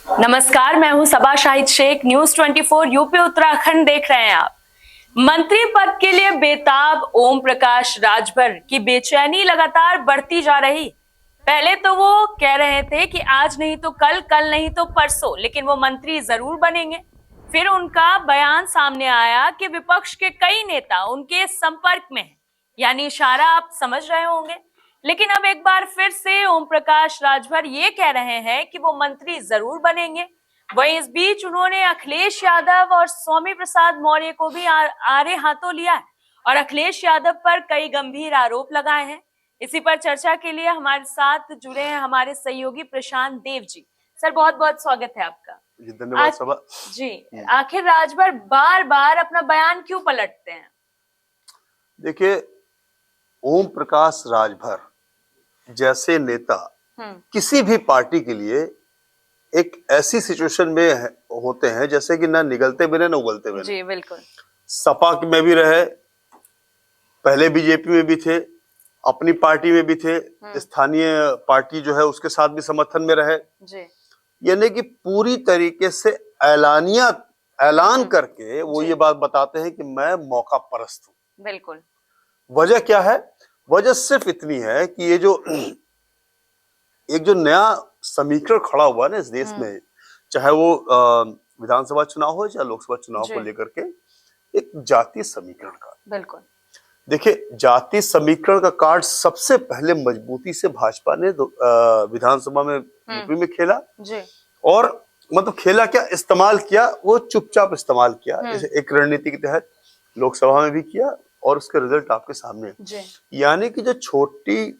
नमस्कार, मैं हूं सबा शाहिद शेख। न्यूज 24 यूपी उत्तराखंड देख रहे हैं आप। मंत्री पद के लिए बेताब ओम प्रकाश राजभर की बेचैनी लगातार बढ़ती जा रही। पहले तो वो कह रहे थे कि आज नहीं तो कल, कल नहीं तो परसों, लेकिन वो मंत्री जरूर बनेंगे। फिर उनका बयान सामने आया कि विपक्ष के कई नेता उनके संपर्क में हैं, यानी इशारा आप समझ रहे होंगे। लेकिन अब एक बार फिर से ओम प्रकाश राजभर ये कह रहे हैं कि वो मंत्री जरूर बनेंगे। वहीं इस बीच उन्होंने अखिलेश यादव और स्वामी प्रसाद मौर्य को भी आड़े हाथों लिया है और अखिलेश यादव पर कई गंभीर आरोप लगाए हैं। इसी पर चर्चा के लिए हमारे साथ जुड़े हैं हमारे सहयोगी प्रशांत देव जी। सर, बहुत बहुत स्वागत है आपका। जी धन्यवाद सबा जी, आखिर राजभर बार बार अपना बयान क्यों पलटते हैं? देखिए, ओम प्रकाश राजभर जैसे नेता किसी भी पार्टी के लिए एक ऐसी सिचुएशन में होते हैं जैसे कि ना निगलते बिना ना उगलते बिना। जी बिल्कुल। सपा में भी रहे, पहले बीजेपी में भी थे, अपनी पार्टी में भी थे, स्थानीय पार्टी जो है उसके साथ भी समर्थन में रहे। यानी कि पूरी तरीके से ऐलान करके वो ये बात बताते हैं कि मैं मौका परस्त हूं। बिल्कुल। वजह क्या है? वजह सिर्फ इतनी है कि ये जो एक जो नया समीकरण खड़ा हुआ ना इस देश में, चाहे वो विधानसभा चुनाव हो या लोकसभा चुनाव को लेकर के, एक जातीय समीकरण का। बिल्कुल। देखिए, जातीय समीकरण का कार्ड सबसे पहले मजबूती से भाजपा ने विधानसभा में यूपी में खेला। और मतलब खेला क्या, इस्तेमाल किया, वो चुपचाप इस्तेमाल किया। एक रणनीति के तहत लोकसभा में भी किया और उसके रिजल्ट आपके सामने। यानी कि जो छोटी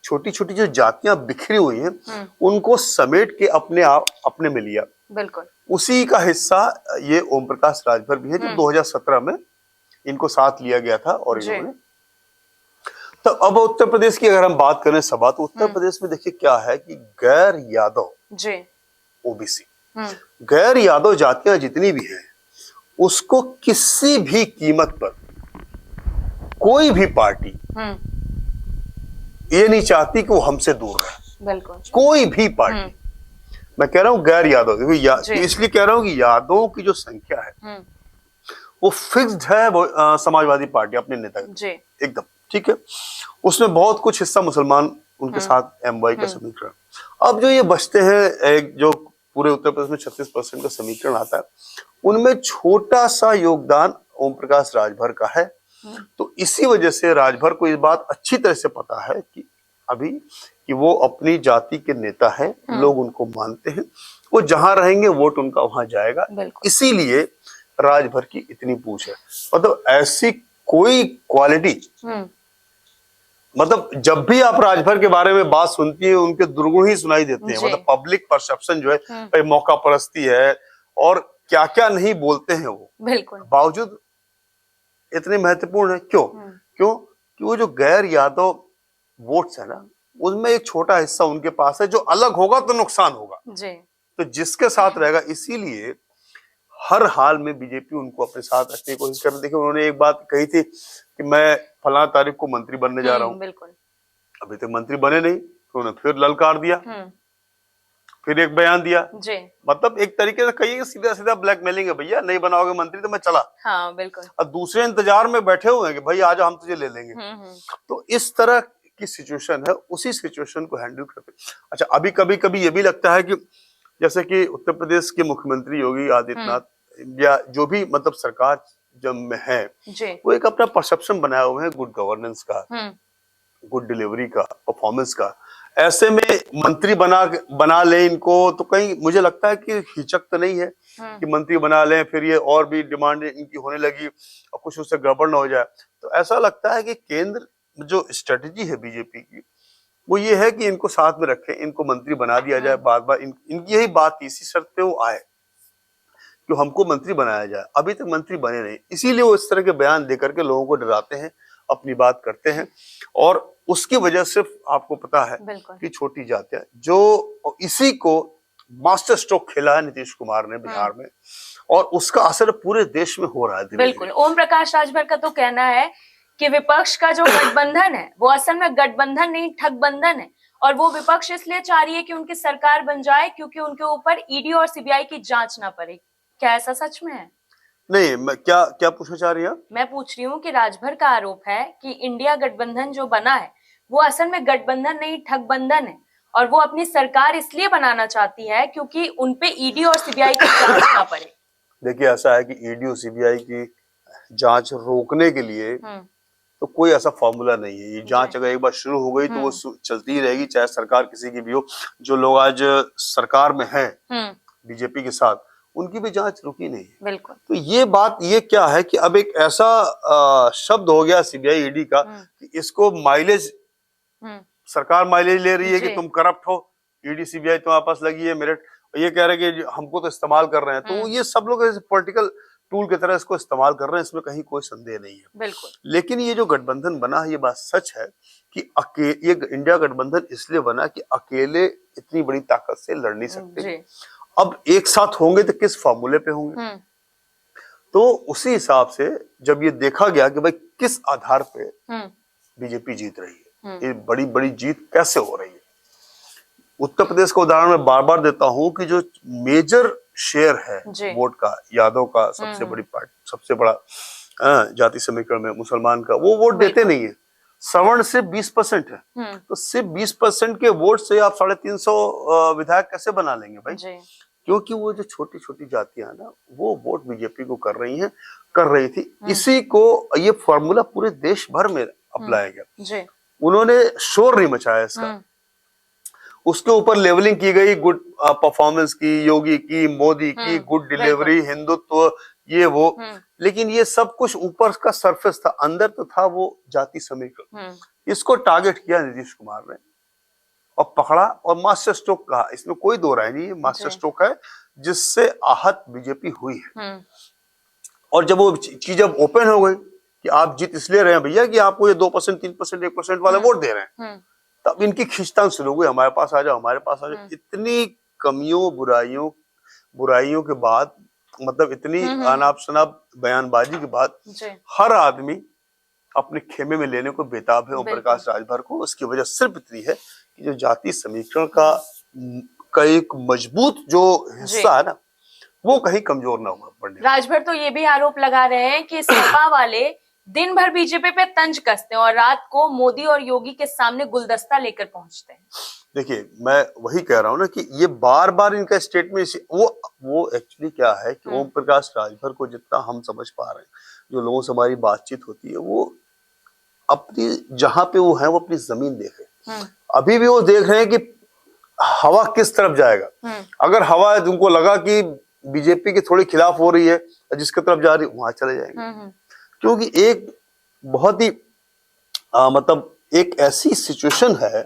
छोटी जो जातियां बिखरी हुई हैं, उनको समेट के अपने में लिया। बिल्कुल। उसी का हिस्सा ये ओम प्रकाश राजभर भी है, जो 2017 में इनको साथ लिया गया था। और इन्होंने तो अब उत्तर प्रदेश की अगर हम बात करें सभा, तो उत्तर प्रदेश में देखिए क्या है कि गैर यादव ओबीसी, गैर यादव जातियां जितनी भी हैं, उसको किसी भी कीमत पर कोई भी पार्टी ये नहीं चाहती कि वो हमसे दूर रहे। बिल्कुल। कोई भी पार्टी, मैं कह रहा हूं गैर यादव, इसलिए कह रहा हूं कि यादवों की जो संख्या है वो फिक्स्ड है। वो समाजवादी पार्टी अपने नेता एकदम ठीक है, उसमें बहुत कुछ हिस्सा मुसलमान उनके साथ एमवाई का समीकरण। अब जो ये बचते हैं, एक जो पूरे उत्तर प्रदेश में 36% का समीकरण आता है, उनमें छोटा सा योगदान ओम प्रकाश राजभर का है। तो इसी वजह से राजभर को इस बात अच्छी तरह से पता है कि अभी कि वो अपनी जाति के नेता हैं, लोग उनको मानते हैं, वो जहां रहेंगे वोट उनका वहां जाएगा। इसीलिए राजभर की इतनी पूछ है। मतलब ऐसी कोई क्वालिटी, मतलब जब भी आप राजभर के बारे में बात सुनती है, उनके दुर्गुण ही सुनाई देते हैं। मतलब पब्लिक परसेप्शन जो है, मौका परस्ती है और क्या क्या नहीं बोलते हैं वो। बिल्कुल। बावजूद इतने महत्वपूर्ण है। क्यों? कि वो जो गैर यादव वोट्स है ना, उनमें एक छोटा हिस्सा उनके पास है, जो अलग होगा तो नुकसान होगा। तो जिसके साथ रहेगा, इसीलिए हर हाल में बीजेपी उनको अपने साथ रखने की कोशिश कर रही है। देखिए, उन्होंने एक बात कही थी कि मैं फलाना तारीख को मंत्री बनने जा रहा हूं। बिल्कुल। अभी तक मंत्री बने नहीं, तो उन्होंने फिर ललकार दिया, फिर एक बयान दिया। मतलब एक तरीके से कहिए सीधा सीधा ब्लैकमेलिंग है, भैया नहीं बनाओगे मंत्री तो मैं चला। हाँ बिल्कुल। और दूसरे इंतजार में बैठे हुए हैं कि भाई आज हम तुझे ले लेंगे। तो इस तरह की सिचुएशन है, उसी सिचुएशन को हैंडल करते। अच्छा, अभी कभी कभी ये भी लगता है कि जैसे कि उत्तर प्रदेश के मुख्यमंत्री योगी आदित्यनाथ या जो भी मतलब सरकार जब में है, वो एक अपना परसेप्शन बनाए हुए हैं गुड गवर्नेंस का, गुड डिलीवरी का, परफॉर्मेंस का। ऐसे में मंत्री बना ले इनको, तो कहीं मुझे लगता है कि हिचक तो नहीं है कि मंत्री बना लें, फिर ये और भी डिमांड इनकी होने लगी और कुछ उससे गड़बड़ ना हो जाए। तो ऐसा लगता है कि केंद्र जो स्ट्रेटेजी है बीजेपी की, वो ये है कि इनको साथ में रखें, इनको मंत्री बना दिया जाए। बार बार इनकी यही बात, इसी शर्त पे वो आए कि हमको मंत्री बनाया जाए। अभी तक मंत्री बने नहीं, इसीलिए वो इस तरह के बयान देकर के लोगों को डराते हैं, अपनी बात करते हैं। और उसकी वजह सिर्फ आपको पता है कि छोटी जातियां, जो इसी को मास्टर स्ट्रोक खेला है नीतीश कुमार ने बिहार में, और उसका असर पूरे देश में हो रहा है। बिल्कुल। ओम प्रकाश राजभर का तो कहना है कि विपक्ष का जो गठबंधन है वो असल में गठबंधन नहीं, ठगबंधन है, और वो विपक्ष इसलिए चाह रही है कि उनकी सरकार बन जाए क्योंकि उनके ऊपर ईडी और सीबीआई की जांच ना पड़े। क्या ऐसा सच में है? नहीं, मैं क्या क्या पूछना चाह रही हैं? मैं पूछ रही हूँ कि राजभर का आरोप है कि इंडिया गठबंधन जो बना है वो असल में गठबंधन नहीं ठगबंधन है, और वो अपनी सरकार इसलिए बनाना चाहती है क्योंकि उनपे ईडी और सीबीआई की जांच ना पड़े। देखिए, ऐसा है कि ईडी और सीबीआई की जांच रोकने के लिए तो कोई ऐसा फॉर्मूला नहीं है। ये जांच अगर एक बार शुरू हो गई तो वो चलती ही रहेगी, चाहे सरकार किसी की भी हो। जो लोग आज सरकार में हैं बीजेपी के साथ, उनकी भी जांच रुकी नहीं है। बिल्कुल। तो ये बात ये क्या है कि अब एक ऐसा शब्द हो गया सीबीआई ईडी का कि इसको माइलेज, सरकार माइलेज ले रही है कि तुम करप्ट हो, ईडी सीबीआई तुम्हारे पास लगी है मेरिट, ये कह रहे हैं कि हमको तो इस्तेमाल कर रहे हैं। तो ये सब लोग पॉलिटिकल टूल की तरह इसको इस्तेमाल कर रहे हैं, इसमें कहीं कोई संदेह नहीं है। बिल्कुल। लेकिन ये जो गठबंधन बना है, ये बात सच है कि ये इंडिया गठबंधन इसलिए बना कि अकेले इतनी बड़ी ताकत से लड़ नहीं सकते। अब एक साथ होंगे तो किस फॉर्मूले पे होंगे? तो उसी हिसाब से जब ये देखा गया कि भाई किस आधार पे बीजेपी जीत रही है, ये बड़ी बड़ी जीत कैसे हो रही है। उत्तर प्रदेश का उदाहरण मैं बार बार देता हूं कि जो मेजर शेयर है वोट का, यादव का सबसे बड़ी पार्टी, सबसे बड़ा जाति समीकरण में मुसलमान का, वो वोट देते नहीं है। सवर्ण सिर्फ 20% है। तो सिर्फ 20% के वोट से आप 350 विधायक कैसे बना लेंगे भाई? क्योंकि वो जो छोटी छोटी जातियां ना, वो वोट बीजेपी को कर रही थी। इसी को ये फॉर्मूला पूरे देश भर में अपनाया गया। उन्होंने शोर नहीं मचाया इसका, उसके ऊपर लेवलिंग की गई, गुड परफॉर्मेंस की, योगी की, मोदी की, गुड डिलीवरी, हिंदुत्व, ये वो। लेकिन ये सब कुछ ऊपर का सरफेस था, अंदर तो था वो जाति समीकरण। इसको टारगेट किया नीतीश कुमार ने और पकड़ा और मास्टर स्ट्रोक कहा। इसमें कोई दो राय नहीं है, मास्टर स्ट्रोक है जिससे आहत बीजेपी हुई है। और जब वो चीज जब ओपन हो गई कि आप जीत इसलिए रहे हैं भैया कि आपको ये 2%, 3%, 1% वाले वोट दे रहे हैं, तब इनकी खींचतान शुरू हुई, हमारे पास आ जाओ, हमारे पास आ जाओ। इतनी कमियों, बुराइयों के बाद, मतलब इतनी अनाप शनाप बयानबाजी के बाद, हर आदमी अपने खेमे में लेने को बेताब है ओम प्रकाश राजभर को। उसकी वजह सिर्फ इतनी है कि जो जाति समीकरण का एक मजबूत जो हिस्सा है ना, वो कहीं कमजोर ना हुआ पड़ने। राजभर तो ये भी आरोप लगा रहे हैं कि सपा वाले दिन भर बीजेपी पे तंज कसते हैं और रात को मोदी और योगी के सामने गुलदस्ता लेकर पहुंचते हैं। देखिए, मैं वही कह रहा हूँ ना कि ये बार बार इनका स्टेटमेंट, वो एक्चुअली क्या है कि ओम प्रकाश राजभर को जितना हम समझ पा रहे हैं, जो लोगों से हमारी बातचीत होती है, वो अपनी जहां पे वो है वो अपनी जमीन देख रहे हैं। अभी भी वो देख रहे हैं कि हवा किस तरफ जाएगा। अगर हवा उनको लगा कि बीजेपी के थोड़ी खिलाफ हो रही है, जिसकी तरफ जा रही है वहां चले जाएंगे। क्योंकि एक बहुत ही मतलब एक ऐसी सिचुएशन है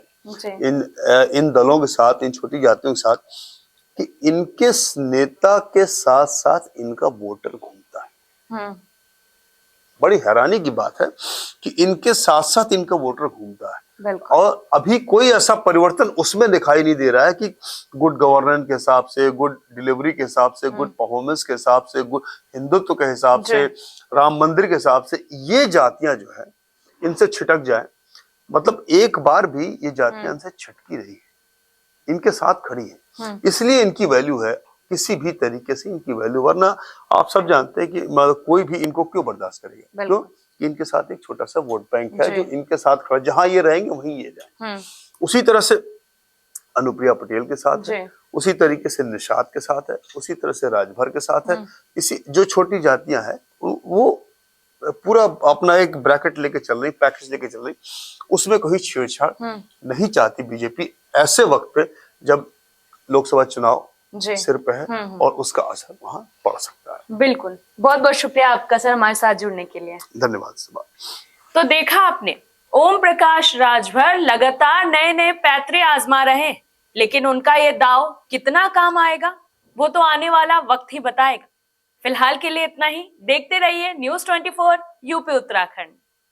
इन दलों के साथ, इन छोटी जातियों के साथ, कि इनके नेता के साथ साथ इनका वोटर घूमता है। बड़ी हैरानी की बात है कि इनके साथ साथ इनका वोटर घूमता है। और अभी कोई ऐसा परिवर्तन उसमें दिखाई नहीं दे रहा है कि गुड गवर्नेंस के हिसाब से, गुड डिलीवरी के हिसाब से, गुड परफॉर्मेंस के हिसाब से, गुड हिंदुत्व के हिसाब से, राम मंदिर के हिसाब से ये जातियां जो है इनसे छिटक जाए। मतलब एक बार भी ये जातियां इनसे छिटकी रही है, इनके साथ खड़ी है, इसलिए इनकी वैल्यू है। किसी भी तरीके से इनकी वैल्यू, वरना आप सब जानते हैं कि मतलब कोई भी इनको क्यों बर्दाश्त करेगा? क्यों? इनके साथ एक छोटा सा वोट बैंक है जो इनके साथ खड़ा, जहां ये रहेंगे वहीं ये जाए। उसी तरह से अनुप्रिया पटेल के साथ है, उसी तरीके से निषाद के साथ है, उसी तरह से राजभर के साथ है। इसी जो छोटी जातियां हैं वो पूरा अपना एक ब्रैकेट लेके चल रही, पैकेज लेके चल रही, उसमें कोई छेड़छाड़ नहीं चाहती बीजेपी ऐसे वक्त पे जब लोकसभा चुनाव सिर पे है और उसका असर वहां पड़ सकता है। बिल्कुल, बहुत बहुत शुक्रिया आपका सर हमारे साथ जुड़ने के लिए। धन्यवाद सुबह। तो देखा आपने, ओम प्रकाश राजभर लगातार नए नए पैतरे आजमा रहे हैं, लेकिन उनका ये दाव कितना काम आएगा वो तो आने वाला वक्त ही बताएगा। फिलहाल के लिए इतना ही। देखते रहिए News 24 यूपी उत्तराखंड।